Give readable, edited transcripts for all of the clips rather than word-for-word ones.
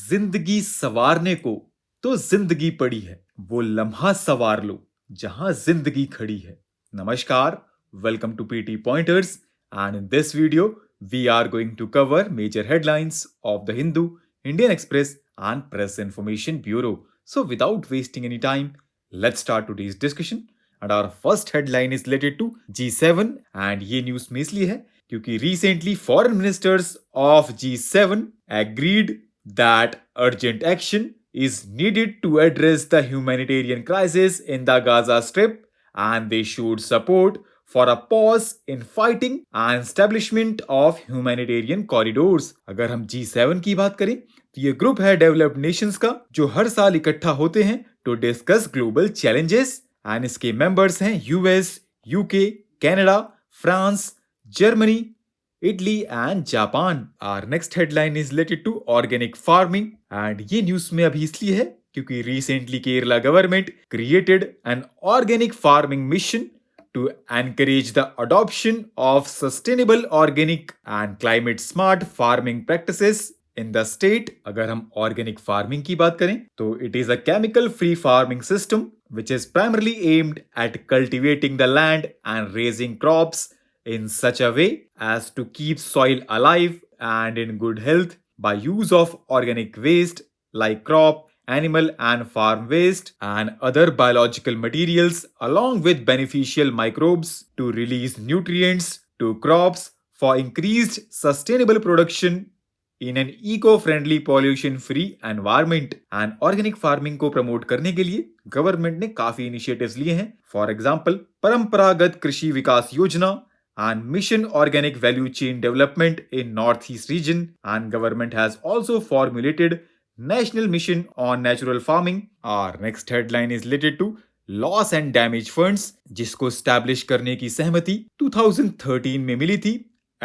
जिंदगी संवारने को तो जिंदगी पड़ी है, वो लम्हा संवार लो जहां जिंदगी खड़ी है. Namaskar, welcome to PT Pointers, and in this video we are going to cover major headlines of the Hindu, Indian Express and Press Information Bureau. So without wasting any time, let's start today's discussion. And our first headline is related to G7, and ये news में इसलिए है क्योंकि recently foreign ministers of G7 agreed that urgent action is needed to address the humanitarian crisis in the Gaza Strip, and they showed support for a pause in fighting and establishment of humanitarian corridors. अगर हम G7 की बात करें तो ये group है developed Nations का जो हर साल इकट्ठा होते हैं to discuss global challenges, and इसके मेंबर्स हैं US, UK, Canada, France, Germany, Italy and Japan. Our next headline is related to organic farming, and ये न्यूज में अभी इसलिए है क्योंकि recently Kerala government created an organic farming mission to encourage the adoption of sustainable organic and climate smart farming practices in the state. अगर हम organic farming की बात करें तो it is a chemical free farming system which is primarily aimed at cultivating the land and raising crops in such a way as to keep soil alive and in good health by use of organic waste like crop, animal and farm waste and other biological materials along with beneficial microbes to release nutrients to crops for increased sustainable production in an eco-friendly pollution-free environment. And organic farming को promote करने के लिए government ने काफी initiatives लिए हैं. For example परंपरागत कृषि विकास योजना and Mission Organic Value Chain Development in Northeast region, and government has also formulated National Mission on Natural Farming. Our next headline is related to Loss and Damage Funds, जिसको establish करने की सहमति 2013 में मिली थी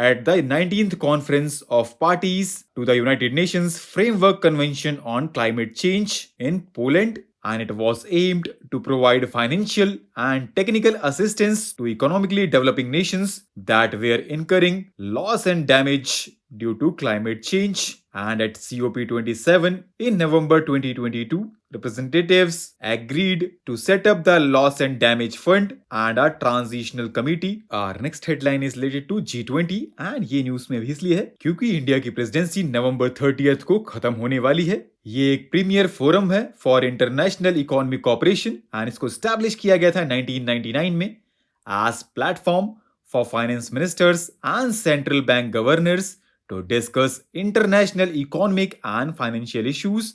at the 19th Conference of Parties to the United Nations Framework Convention on Climate Change in Poland, and it was aimed to provide financial and technical assistance to economically developing nations that were incurring loss and damage due to climate change. And at COP27 in November 2022, representatives agreed to set up the Loss and Damage Fund and a transitional committee. Our next headline is related to G20, and ये news में भी इसलिए है क्योंकि India की presidency नवंबर 30 को खत्म होने वाली है. ये एक प्रीमियर फोरम है for international economic cooperation, and इसको स्टैब्लिश किया गया था 1999 में as platform for finance ministers and central bank governors to discuss international economic and financial issues.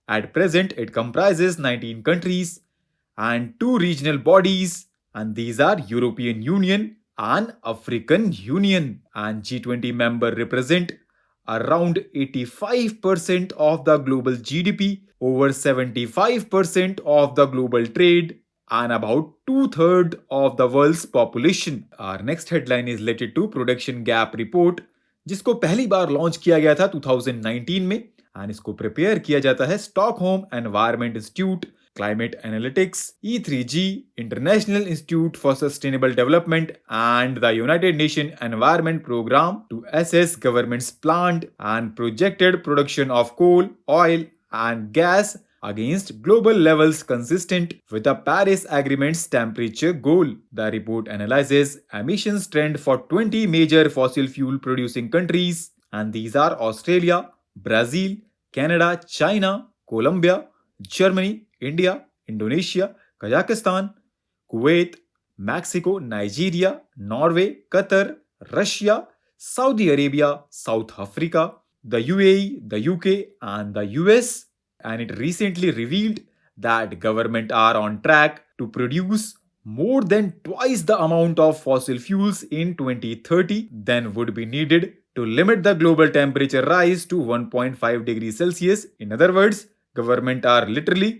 At present, it comprises 19 countries and 2 regional bodies, and these are European Union and African Union. And G20 member represent around 85% of the global GDP, over 75% of the global trade, and about 2/3 of the world's population. Our next headline is related to Production Gap Report, जिसको पहली बार launch किया गया था 2019 में, and इसको prepare किया जाता है Stockholm Environment Institute, Climate Analytics, E3G, International Institute for Sustainable Development and the United Nation Environment Programme to assess governments planned and projected production of coal, oil and gas against global levels consistent with the Paris Agreement's temperature goal. The report analyzes emissions trend for 20 major fossil fuel producing countries, and these are Australia, Brazil, Canada, China, Colombia, Germany, India, Indonesia, Kazakhstan, Kuwait, Mexico, Nigeria, Norway, Qatar, Russia, Saudi Arabia, South Africa, the UAE, the UK, and the US. And it recently revealed that government are on track to produce more than twice the amount of fossil fuels in 2030 than would be needed to limit the global temperature rise to 1.5 degrees Celsius. In other words, government are literally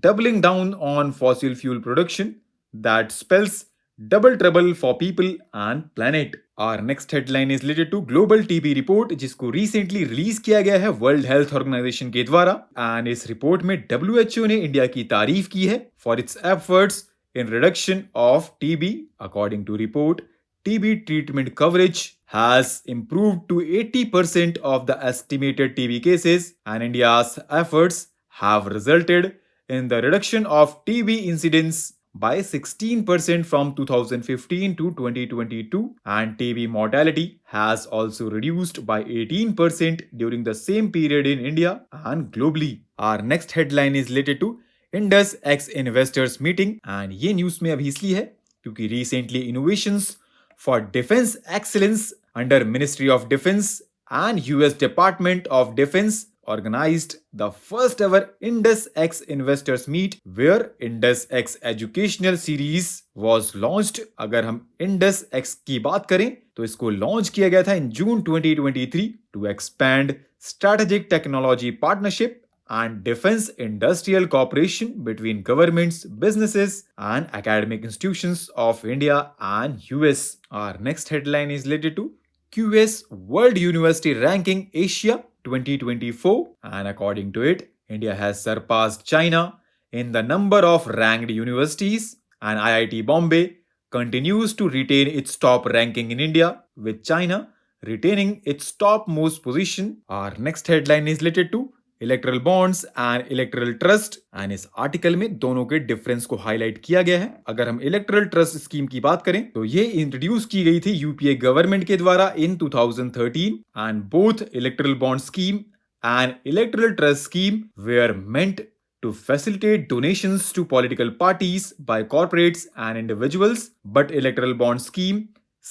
doubling down on fossil fuel production. That spells double trouble for people and planet. Our next headline is related to global TB report, जिसको recently release किया गया है world health organisation के द्वारा, and इस report में WHO ने India की तारीफ की है for its efforts in reduction of TB. According to report, TB treatment coverage has improved to 80% of the estimated TB cases, and India's efforts have resulted in the reduction of TB incidence by 16% from 2015 to 2022, and TB mortality has also reduced by 18% during the same period in India and globally. Our next headline is related to Indus X investors meeting, and ये news में अभी इसलिए है क्योंकि recently innovations for defense excellence under Ministry of Defense and US Department of Defense organized the first ever Indus X Investors Meet where Indus X Educational Series was launched. अगर हम Indus X की बात करें तो इसको launch किया गया था in June 2023 to expand strategic technology partnership and defense industrial cooperation between governments, businesses, and academic institutions of India and US. Our next headline is related to QS World University Ranking Asia 2024, and according to it, India has surpassed China in the number of ranked universities, and IIT Bombay continues to retain its top ranking in India, with China retaining its topmost position. Our next headline is related to electoral bonds and electoral trust, and इस article में दोनों के difference को highlight किया गया है. अगर हम इलेक्ट्रल ट्रस्ट स्कीम की बात करें तो ये इंट्रोड्यूस की गई थी यूपीए गवर्नमेंट के द्वारा in 2013, and both electoral bond scheme and electoral trust scheme were meant to facilitate donations to political parties by corporates and individuals, but electoral bond scheme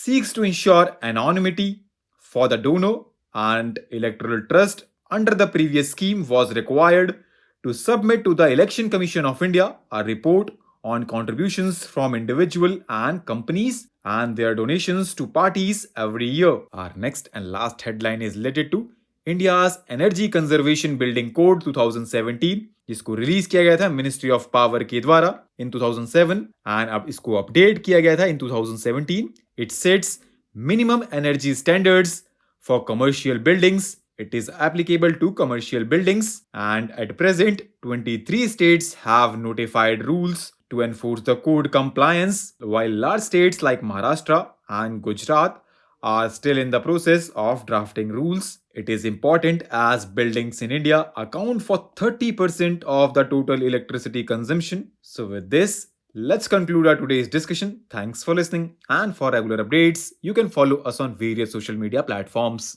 seeks to ensure anonymity for the donor, and electoral trust under the previous scheme was required to submit to the Election Commission of India a report on contributions from individual and companies and their donations to parties every year. Our next and last headline is related to India's Energy Conservation Building Code 2017, जिसको release किया गया था ministry of power के द्वारा इन 2007, and अब इसको update किया गया था इन 2017. It sets minimum energy standards for commercial buildings. It is applicable to commercial buildings, and at present 23 states have notified rules to enforce the code compliance, while large states like Maharashtra and Gujarat are still in the process of drafting rules. It is important as buildings in India account for 30% of the total electricity consumption. So with this, let's conclude our today's discussion. Thanks for listening, and for regular updates, you can follow us on various social media platforms.